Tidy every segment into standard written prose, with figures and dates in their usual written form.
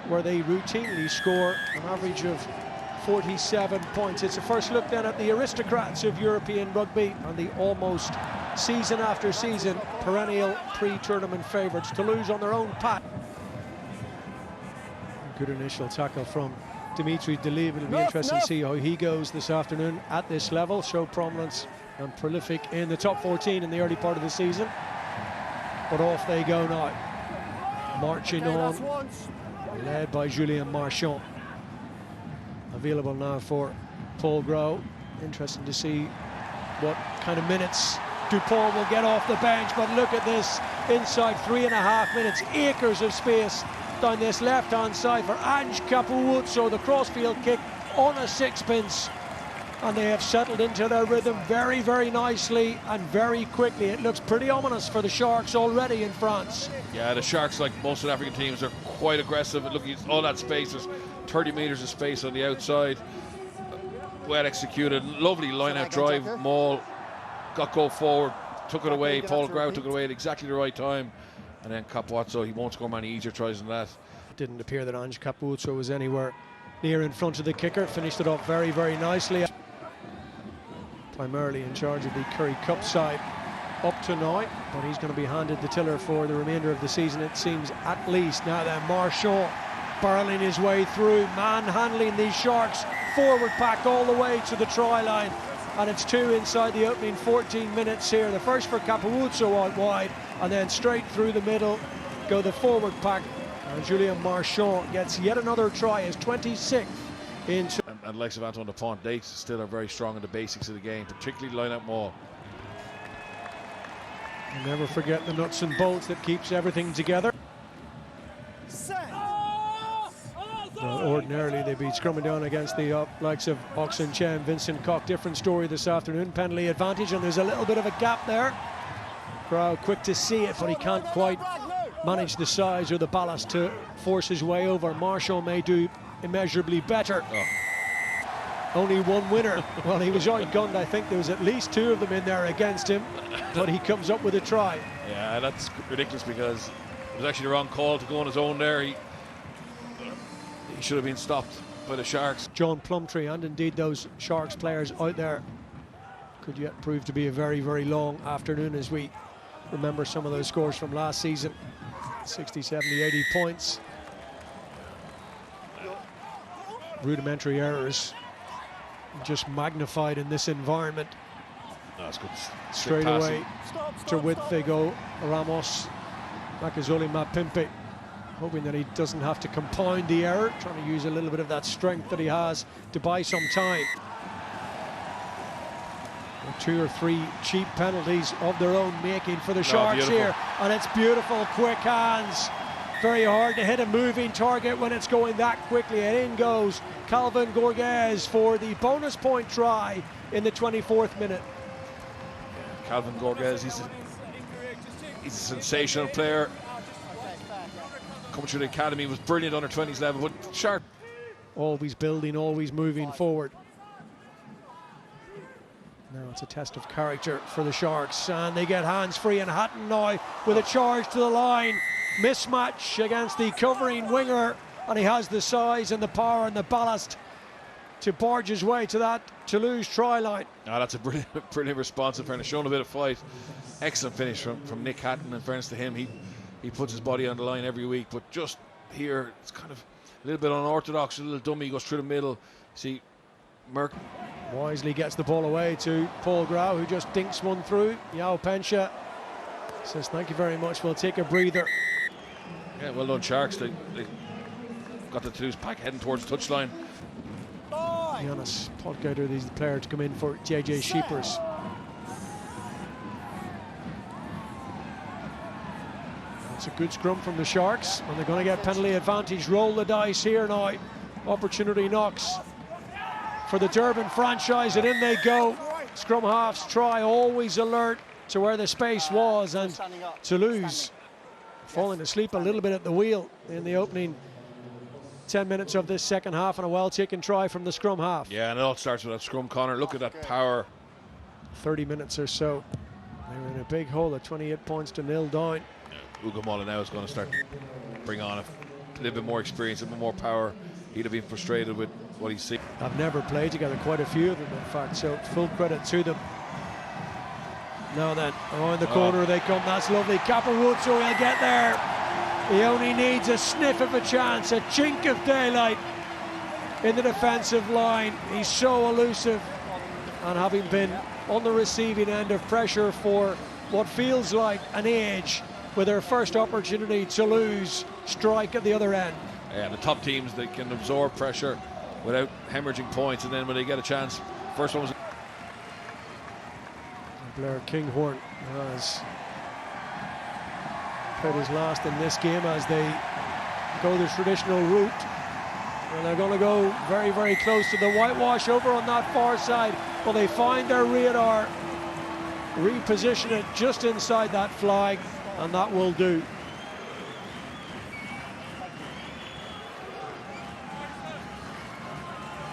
where they routinely score an average of 47 points. It's a first look then at the aristocrats of European rugby and the almost season after season perennial pre-tournament favourites. Toulouse on their own path. Good initial tackle from Dimitri Delib. It'll be interesting to see how he goes this afternoon at this level. So prominent and prolific in the top 14 in the early part of the season. But off they go now. Marching on, led by Julien Marchand. Available now for Paul Grau. Interesting to see what kind of minutes Dupont will get off the bench, but look at this, inside 3.5 minutes, acres of space down this left-hand side for Ange Capuozzo, the crossfield kick on a sixpence, and they have settled into their rhythm very, very nicely and very quickly. It looks pretty ominous for the Sharks already in France. Yeah, the Sharks, like most South African teams, are quite aggressive. Look at all that space. There's 30 metres of space on the outside. Well executed, lovely line-out drive. Maul got go forward, took it away. Paul Grau took it away at exactly the right time. And then Capuozzo, he won't score many easier tries than that. It didn't appear that Ange Capuozzo was anywhere near in front of the kicker. Finished it off very, very nicely. Primarily in charge of the Currie Cup side up to now, but he's going to be handed the tiller for the remainder of the season, it seems, at least. Now then, Marchand barreling his way through, manhandling these Sharks, forward pack all the way to the try line, and it's two inside the opening 14 minutes here. The first for Capuozzo out wide, and then straight through the middle go the forward pack, and Julien Marchand gets yet another try, his 26th into. And likes of Antoine Dupont, they still are very strong in the basics of the game, particularly line-out maul. And never forget the nuts and bolts that keeps everything together. Well, ordinarily they'd be scrumming down against the likes of Oxen Chen, Vincent Koch. Different story this afternoon, penalty advantage, and there's a little bit of a gap there. Grau quick to see it, but he can't quite manage the size or the ballast to force his way over. Marchand may do immeasurably better. Only one winner. Well, he was outgunned. I think there was at least two of them in there against him, but he comes up with a try. Yeah, that's ridiculous because it was actually the wrong call to go on his own there. He should have been stopped by the Sharks. John Plumtree and indeed those Sharks players out there could yet prove to be a very, very long afternoon as we remember some of those scores from last season. 60, 70, 80 points. Rudimentary errors just magnified in this environment. No, that's good. Straight away to width they go. Ramos, Makazole, Mapimpe, hoping that he doesn't have to compound the error, trying to use a little bit of that strength that he has to buy some time. 2 or 3 cheap penalties of their own making for the Sharks here, and it's beautiful, quick hands. Very hard to hit a moving target when it's going that quickly, and in goes Calvin Gorges for the bonus point try in the 24th minute. Yeah, Calvin Gorges, he's a sensational player. Coming through the academy, was brilliant under 20s level, but sharp. Always building, always moving forward. Now it's a test of character for the Sharks, and they get hands free, and Hatton now with a charge to the line. Mismatch against the covering winger, and he has the size and the power and the ballast to barge his way to that Toulouse try line. Oh, that's a brilliant response in fairness, showing a bit of fight. Excellent finish from Nick Hatton. In fairness to him, he puts his body on the line every week, but just here it's kind of a little bit unorthodox, a little dummy, goes through the middle. See Merck wisely gets the ball away to Paul Grau, who just dinks one through. Yao Pensha says thank you very much, we'll take a breather. Yeah, well done Sharks. They got the Toulouse pack heading towards the touchline. Giannis Potgaider, he's the player to come in for JJ Sheepers. It's a good scrum from the Sharks, and they're going to get penalty advantage. Roll the dice here now. Opportunity knocks for the Durban franchise, and in they go. Scrum halves try, always alert to where the space was, and Toulouse falling asleep a little bit at the wheel in the opening 10 minutes of this second half, and a well-taken try from the scrum half. Yeah, and it all starts with that scrum, Connor. Look at that power. 30 minutes or so. They were in a big hole at 28 points to 0 down. Yeah, Ugo Molineux is going to start bring on a a little bit more experience, a bit more power, he'd have been frustrated with what he's seen. I've never played together, quite a few of them in fact, so full credit to them. Now then, in the corner they come, that's lovely. Capuozzo will get there. He only needs a sniff of a chance, a chink of daylight in the defensive line. He's so elusive, and having been on the receiving end of pressure for what feels like an age, with their first opportunity, Toulouse strike at the other end. Yeah, the top teams, they can absorb pressure without hemorrhaging points, and then when they get a chance, first one was... Blair Kinghorn has played his last in this game as they go the traditional route, and they're going to go very, very close to the whitewash over on that far side, but they find their radar, reposition it just inside that flag, and that will do.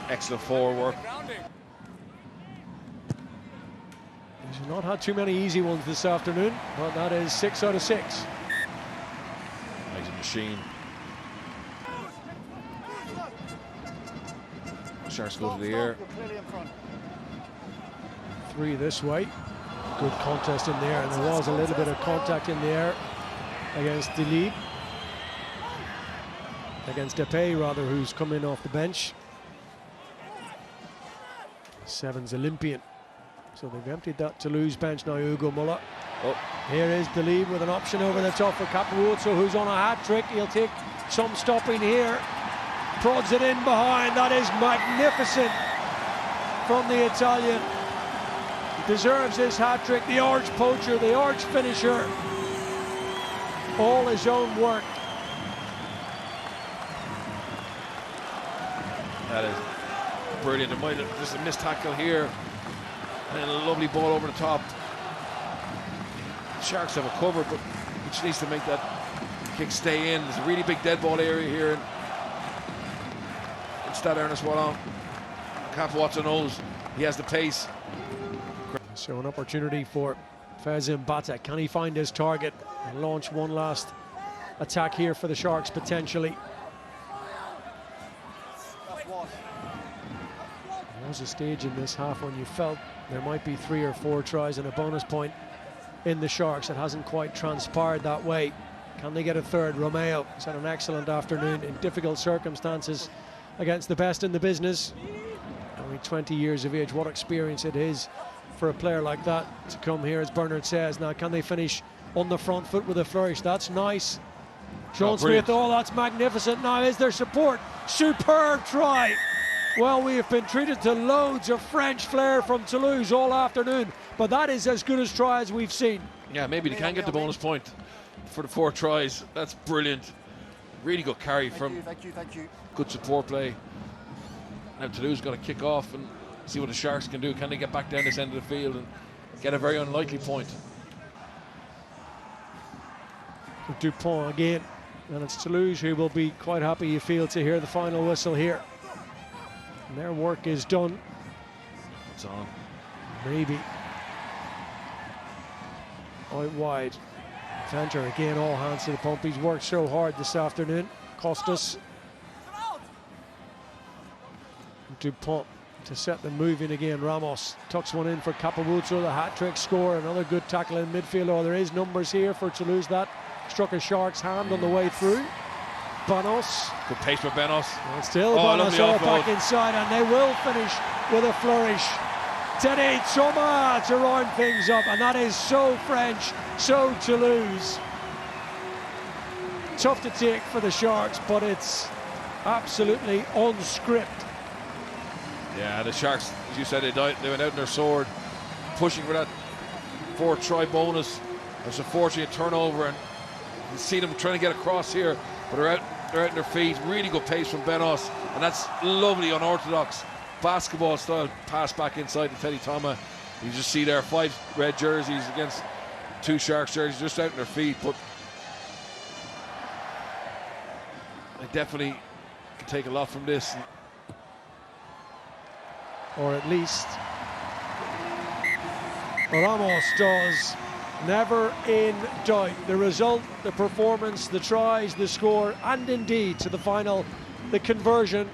Excellent forward work. He's not had too many easy ones this afternoon, but that is 6 out of 6. He's a machine. Sharks go to the air. 3 this way. Good contest in the air, and there was a little bit of contact in the air against Dupont. Against Dupont, rather, who's come in off the bench. 7's Olympian. So they've emptied that Toulouse bench now. Ugo Muller. Here is Dupont with an option over the top for Capuozzo, who's on a hat-trick. He'll take some stopping here. Prods it in behind. That is magnificent from the Italian. He deserves his hat-trick. The arch poacher, the arch finisher. All his own work. That is brilliant. There's a missed tackle here, and a lovely ball over the top. The Sharks have a cover, but he just needs to make that kick stay in. There's a really big dead ball area here in Stade Ernest Wallon. Capuozzo knows he has the pace. So an opportunity for Fazim Bata. Can he find his target and launch one last attack here for the Sharks potentially? There was a stage in this half when you felt there might be 3 or 4 tries and a bonus point in the Sharks. It hasn't quite transpired that way. Can they get a third? Romeo has had an excellent afternoon in difficult circumstances against the best in the business. Only 20 years of age. What experience it is for a player like that to come here, as Bernard says. Now, can they finish on the front foot with a flourish? That's nice. Sean Smith, that's magnificent. Now, is there support? Superb try. Well, we have been treated to loads of French flair from Toulouse all afternoon, but that is as good a try as we've seen. Yeah, maybe they can get the bonus point for the 4 tries. That's brilliant. Really good carry from thank you. good support play. Now Toulouse got to kick off and see what the Sharks can do. Can they get back down this end of the field and get a very unlikely point? Dupont again, and it's Toulouse who will be quite happy, you feel, to hear the final whistle here. And their work is done. It's on. Maybe. Out wide. Venter again, all hands to the pump. He's worked so hard this afternoon. Costas. Dupont to set them moving again. Ramos tucks one in for Capuozzo, the hat-trick score. Another good tackle in midfield. Oh, there is numbers here for Toulouse. That struck a Shark's hand on the way through. Banos. Good pace for Banos. And still Banos back inside, and they will finish with a flourish. Teddy Thomas to round things up, and that is so French, so Toulouse. Tough to take for the Sharks, but it's absolutely on script. Yeah, the Sharks, as you said, they went out on their sword, pushing for that 4th try bonus. There's unfortunately a turnover, and you see them trying to get across here, but they're out on their feet. Really good pace from Banos, and that's lovely, unorthodox basketball style pass back inside to Teddy Thomas. You just see there 5 red jerseys against 2 Sharks jerseys, just out on their feet, but they definitely can take a lot from this. Or at least Ramos does. never in doubt. The result, the performance, the tries, the score, and indeed to the final, the conversion